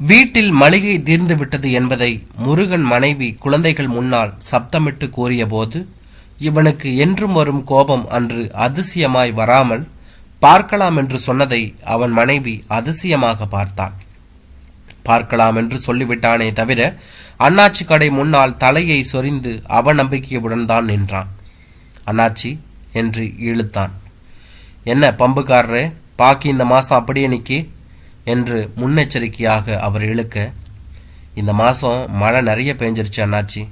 வீட்டில் மளிகை தீர்ந்து விட்டது என்பதை முருகன் மனைவி குழந்தைகள் முன்னால் சப்தமிட்டு கூறியபோது இவனுக்கு என்றும் வரும் கோபம் அன்று அதிசயமாய் வராமல் பார்க்கலாம் என்று சொன்னதை அவன் மனைவி அதிசயமாக பார்த்தாள். பார்க்கலாம் என்று சொல்லிவிட்டானே தவிர அண்ணாச்சி கடை முன்னால் தலையை சொரிந்து அவநம்பிக்கையுடன் தான் நின்றான். அண்ணாச்சி என்று இழுத்தான். என்ன பம்புக்காரரே, பாக்கி இந்த மாசம் அப்படியே நிக்கி என்று முன்னெச்சரிக்கையாக அவர் இழுக்க, இந்த மாதம் மழை நிறைய பெஞ்சிருச்சு அண்ணாச்சி,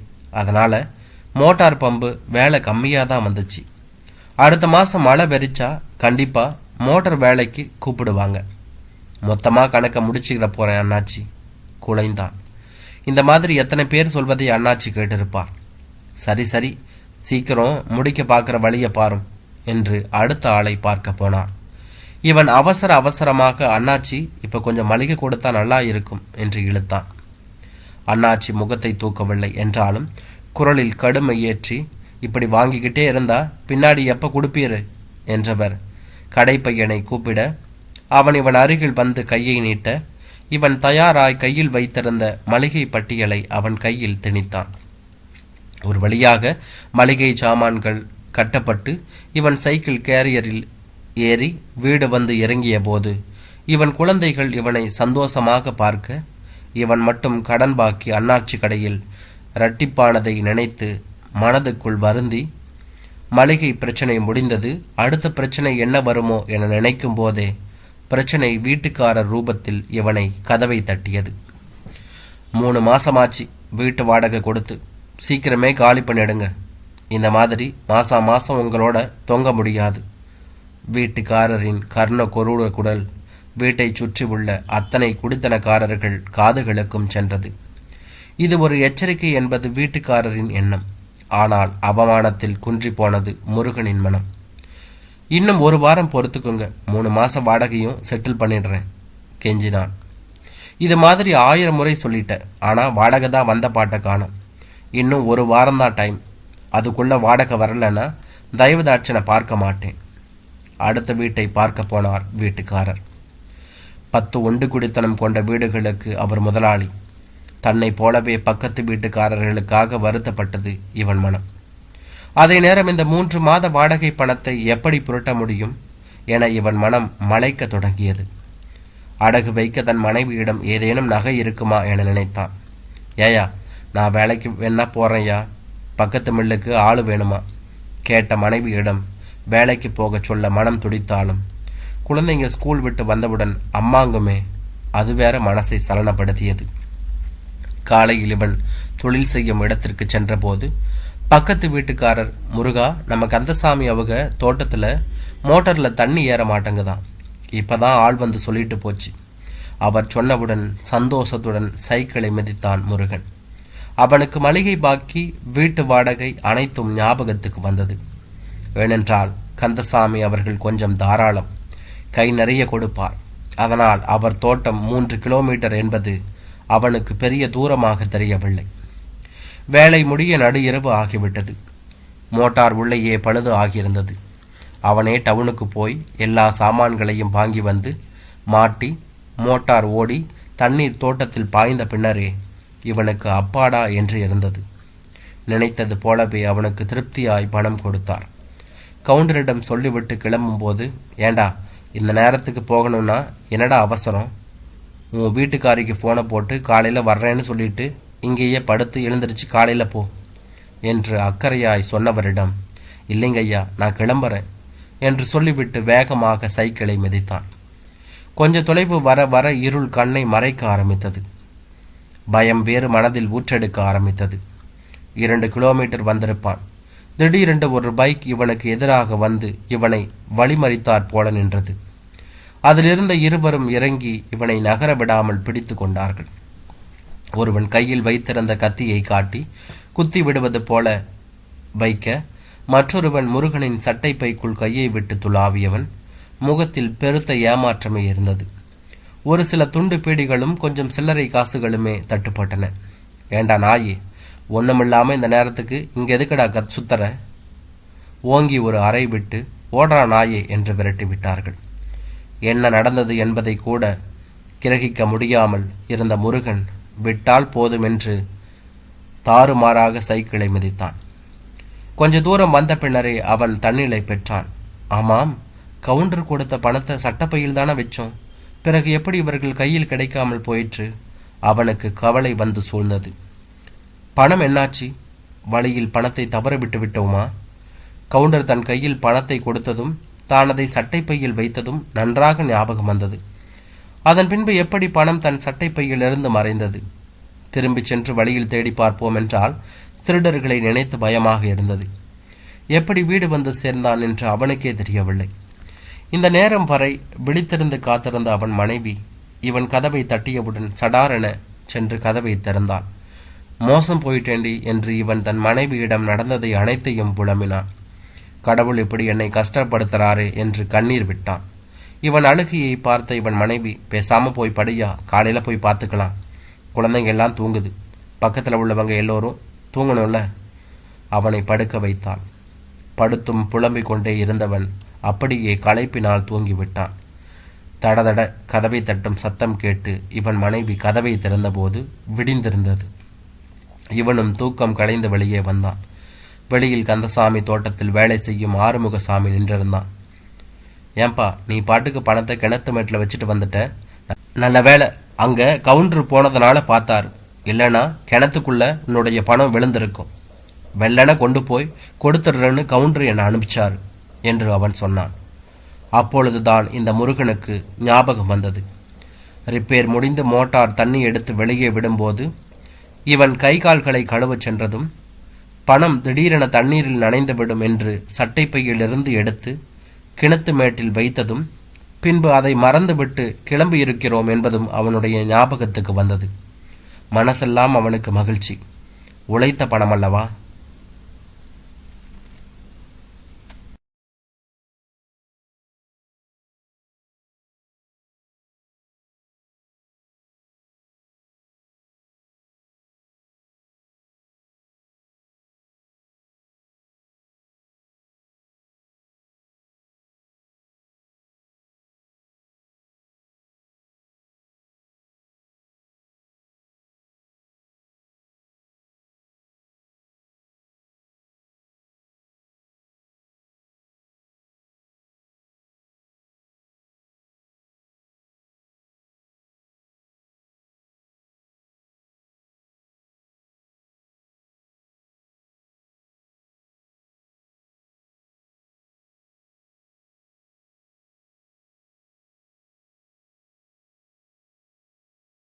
அதனால் மோட்டார் பம்பு வேலை கம்மியாக தான் வந்துச்சு. அடுத்த மாதம் மழை வெறிச்சா கண்டிப்பாக மோட்டார் வேலைக்கு கூப்பிடுவாங்க. மொத்தமாக கணக்கை முடிச்சுக்கிற போகிறேன் அண்ணாச்சி குலைந்தான். இந்த மாதிரி எத்தனை பேர் சொல்வதை அண்ணாச்சி கேட்டிருப்பார். சரி சரி, சீக்கிரம் முடிக்க பார்க்குற வழியை பாரும் என்று அடுத்த ஆளை பார்க்க போனார். இவன் அவசர அவசரமாக அண்ணாச்சி இப்போ கொஞ்சம் மளிகை கொடுத்தா நல்லா இருக்கும் என்று இழுத்தான். அண்ணாச்சி முகத்தை தூக்கவில்லை என்றாலும் குரலில் கடுமை ஏற்றி, இப்படி வாங்கிக்கிட்டே இருந்தா பின்னாடி எப்போ கொடுப்பீரு என்றவர் கடைப்பையனை கூப்பிட அவன் இவன் அருகில் வந்து கையை நீட்ட இவன் தயாராய் கையில் வைத்திருந்த மளிகை பட்டியலை அவன் கையில் திணித்தான். ஒரு வழியாக மளிகை சாமான்கள் கட்டப்பட்டு இவன் சைக்கிள் கேரியரில் ஏறி வீடு வந்து இறங்கிய போது இவன் குழந்தைகள் இவனை சந்தோஷமாக பார்க்க இவன் மட்டும் கடன் பாக்கி அண்ணாச்சி கடையில் இரட்டிப்பானதை நினைத்து மனதுக்குள் வருந்தி, மளிகை பிரச்சனை முடிந்தது, அடுத்த பிரச்சனை என்ன வருமோ என நினைக்கும் போதே பிரச்சனை வீட்டுக்காரர் ரூபத்தில் இவனை கதவை தட்டியது. 3 மாசமாச்சு வீட்டு வாடகை கொடுத்து, சீக்கிரமே காலி பண்ணிடுங்க, இந்த மாதிரி மாசம் உங்களோட தொங்க முடியாது. வீட்டுக்காரரின் கர்ண கொரூர குரல் வீட்டை சுற்றி உள்ள அத்தனை குடித்தனக்காரர்கள் காதுகளுக்கும் சென்றது. இது ஒரு எச்சரிக்கை என்பது வீட்டுக்காரரின் எண்ணம். ஆனால் அவமானத்தில் குன்றி போனது முருகனின் மனம். இன்னும் 1 வாரம் பொறுத்துக்குங்க, 3 மாசம் வாடகையும் செட்டில் பண்ணிடுறேன் கெஞ்சினான். இது மாதிரி 1000 முறை சொல்லிட்டேன், ஆனால் வாடகை தான் வந்த பாட்டை காணும். இன்னும் 1 வாரம்தான் டைம், அதுக்குள்ள வாடகை வரலன்னா தயவுதாட்சனை பார்க்க மாட்டேன். அடுத்த வீட்டை பார்க்க போனார் வீட்டுக்காரர். 10 ஒண்டு குடித்தனம் கொண்ட வீடுகளுக்கு அவர் முதலாளி. தன்னை போலவே பக்கத்து வீட்டுக்காரர்களுக்காக வருத்தப்பட்டது இவன் மனம். அதே நேரம் இந்த 3 மாத வாடகை பணத்தை எப்படி புரட்ட முடியும் என இவன் மனம் மலைக்க தொடங்கியது. அடகு வைக்க தன் மனைவியிடம் ஏதேனும் நகை இருக்குமா என நினைத்தான். ஏயா, நான் வேலைக்கு வேணா போறேன்யா, பக்கத்து மில்லுக்கு ஆளு வேணுமா கேட்ட மனைவியிடம் வேலைக்கு போக சொல்ல மனம் துடித்தாலும் குழந்தைங்க ஸ்கூல் விட்டு வந்தவுடன் அம்மாங்குமே, அது வேற மனசை சலனப்படுத்தியது. காலையில் இவன் தொழில் செய்யும் இடத்திற்கு சென்றபோது பக்கத்து வீட்டுக்காரர், முருகா, நம்ம கந்தசாமி அவங்க தோட்டத்தில் மோட்டரில் தண்ணி ஏற மாட்டேங்குதான், இப்போதான் ஆள் வந்து சொல்லிட்டு போச்சு. அவர் சொன்னவுடன் சந்தோஷத்துடன் சைக்கிளை மிதித்தான் முருகன். அவனுக்கு மளிகை பாக்கி, வீட்டு வாடகை அனைத்தும் ஞாபகத்துக்கு வந்தது. ஏனென்றால் கந்தசாமி அவர்கள் கொஞ்சம் தாராளம், கை நிறைய கொடுப்பார். அதனால் அவர் தோட்டம் 3 கிலோமீட்டர் என்பது அவனுக்கு பெரிய தூரமாக தெரியவில்லை. வேலை முடிய நடு இரவு ஆகிவிட்டது. மோட்டார் உள்ளேயே பழுது ஆகியிருந்தது. அவனே டவுனுக்கு போய் எல்லா சாமான்களையும் வாங்கி வந்து மாட்டி மோட்டார் ஓடி தண்ணீர் தோட்டத்தில் பாய்ந்த பின்னரே இவனுக்கு அப்பாடா என்று இருந்தது. நினைத்தது போலவே அவனுக்கு திருப்தியாய் பணம் கொடுத்தார். கவுண்டரிடம் சொல்லிவிட்டு கிளம்பும்போது, ஏண்டா இந்த நேரத்துக்கு போகணும்னா என்னடா அவசரம், உன் வீட்டுக்காரிக்கு ஃபோனை போட்டு காலையில் வர்றேன்னு சொல்லிட்டு இங்கேயே படுத்து எழுந்திரிச்சு காலையில் போ என்று அக்கறையாய் சொன்னவரிடம், இல்லைங்கய்யா நான் கிளம்புறேன் என்று சொல்லிவிட்டு வேகமாக சைக்கிளை மிதித்தான். கொஞ்ச தொலைவு வர வர இருள் கண்ணை மறைக்க ஆரம்பித்தது. பயம் வேறு மனதில் ஊற்றெடுக்க ஆரம்பித்தது. 2 கிலோமீட்டர் வந்திருப்பான். திடீரென்று ஒரு பைக் இவனுக்கு எதிராக வந்து இவனை வழிமறித்தாற் போல நின்றது. அதிலிருந்த இருவரும் இறங்கி இவனை நகர விடாமல் பிடித்து கொண்டார்கள். ஒருவன் கையில் வைத்திருந்த கத்தியை காட்டி குத்தி விடுவது போல வைக்க, மற்றொருவன் முருகனின் சட்டை பைக்குள் கையை விட்டு துளாவியவன் முகத்தில் பெருத்த ஏமாற்றமே இருந்தது. ஒரு சில துண்டு பீடிகளும் கொஞ்சம் சில்லறை காசுகளுமே தட்டுப்பட்டன. ஏண்டா நாயே, ஒன்றுமில்லாமல் இந்த நேரத்துக்கு இங்கே எதுக்கடா சுத்தர, ஓங்கி ஒரு அறை விட்டு ஓடுறா நாயே என்று விரட்டி விட்டார்கள். என்ன நடந்தது என்பதை கூட கிரகிக்க முடியாமல் இருந்த முருகன் விட்டால் போதுமென்று தாறுமாறாக சைக்கிளை மிதித்தான். கொஞ்ச தூரம் வந்த பின்னரே அவன் தண்ணீரை பெற்றான். ஆமாம், கவுண்டர் கொடுத்த பணத்தை சட்டப்பையில் தானே வச்சோம். பிறகு எப்படி இவர்கள் கையில் கிடைக்காமல் போயிற்று? அவனுக்கு கவலை வந்து சூழ்ந்தது. பணம் என்னாச்சு? வழியில் பணத்தை தவற விட்டு விட்டோமா? கவுண்டர் தன் கையில் பணத்தை கொடுத்ததும் தான் அதை சட்டைப்பையில் வைத்ததும் நன்றாக ஞாபகம் வந்தது. அதன் பின்பு எப்படி பணம் தன் சட்டைப்பையில் இருந்து மறைந்தது? திரும்பி சென்று வழியில் தேடி பார்ப்போம் என்றால் திருடர்களை நினைத்து பயமாக இருந்தது. எப்படி வீடு வந்து சேர்ந்தான் என்று அவனுக்கே தெரியவில்லை. இந்த நேரம் வரை விழித்திருந்து காத்திருந்த அவன் மனைவி இவன் கதவை தட்டியவுடன் சடாரென சென்று கதவை திறந்தாள். மோசம் போயிட்டேண்டி என்று இவன் தன் மனைவியிடம் நடந்ததை அனைத்தையும் புலம்பினான். கடவுள் இப்படி என்னை கஷ்டப்படுத்துறாரே என்று கண்ணீர் விட்டான். இவன் அழுகையை பார்த்த இவன் மனைவி, பேசாம போய் படியா, காலையில போய் பார்த்துக்கலாம், குழந்தைங்க எல்லாம் தூங்குது, பக்கத்தில் உள்ளவங்க எல்லோரும் தூங்கணும்ல. அவனை படுக்க வைத்தாள். படுத்தும் புலம்பிக் கொண்டே இருந்தவன் அப்படியே களைப்பினால் தூங்கிவிட்டான். தடதட கதவை தட்டும் சத்தம் கேட்டு இவன் மனைவி கதவை திறந்தபோது விடிந்திருந்தது. இவனும் தூக்கம் களைந்து வெளியே வந்தான். வெளியில் கந்தசாமி தோட்டத்தில் வேலை செய்யும் ஆறுமுகசாமி நின்றிருந்தான். ஏன்பா, நீ பாட்டுக்கு பணத்தை கிணத்து மேட்டில் வச்சுட்டு வந்துட்ட? நல்ல வேலை, அங்க கவுண்டர் போனதுனால பார்த்தாரு, இல்லைன்னா கிணத்துக்குள்ள உன்னுடைய பணம் விழுந்திருக்கும். வெள்ளனை கொண்டு போய் கொடுத்துடுறேன்னு கவுண்டர் என்னை அனுப்பிச்சாரு என்று அவன் சொன்னான். அப்பொழுதுதான் இந்த முருகனுக்கு ஞாபகம் வந்தது. ரிப்பேர் முடிந்து மோட்டார் தண்ணி எடுத்து வெளியே விடும்போது இவன் கை கால்களை கழுவச் சென்றதும் பணம் திடீரென தண்ணீரில் நனைந்துவிடும் என்று சட்டைப்பையிலிருந்து எடுத்து கிணத்து மேட்டில் வைத்ததும் பின்பு அதை மறந்துவிட்டு கிளம்பியிருக்கிறோம் என்பதும் அவனுடைய ஞாபகத்துக்கு வந்தது. மனசெல்லாம் அவனுக்கு மகிழ்ச்சி. உழைத்த பணம் அல்லவா?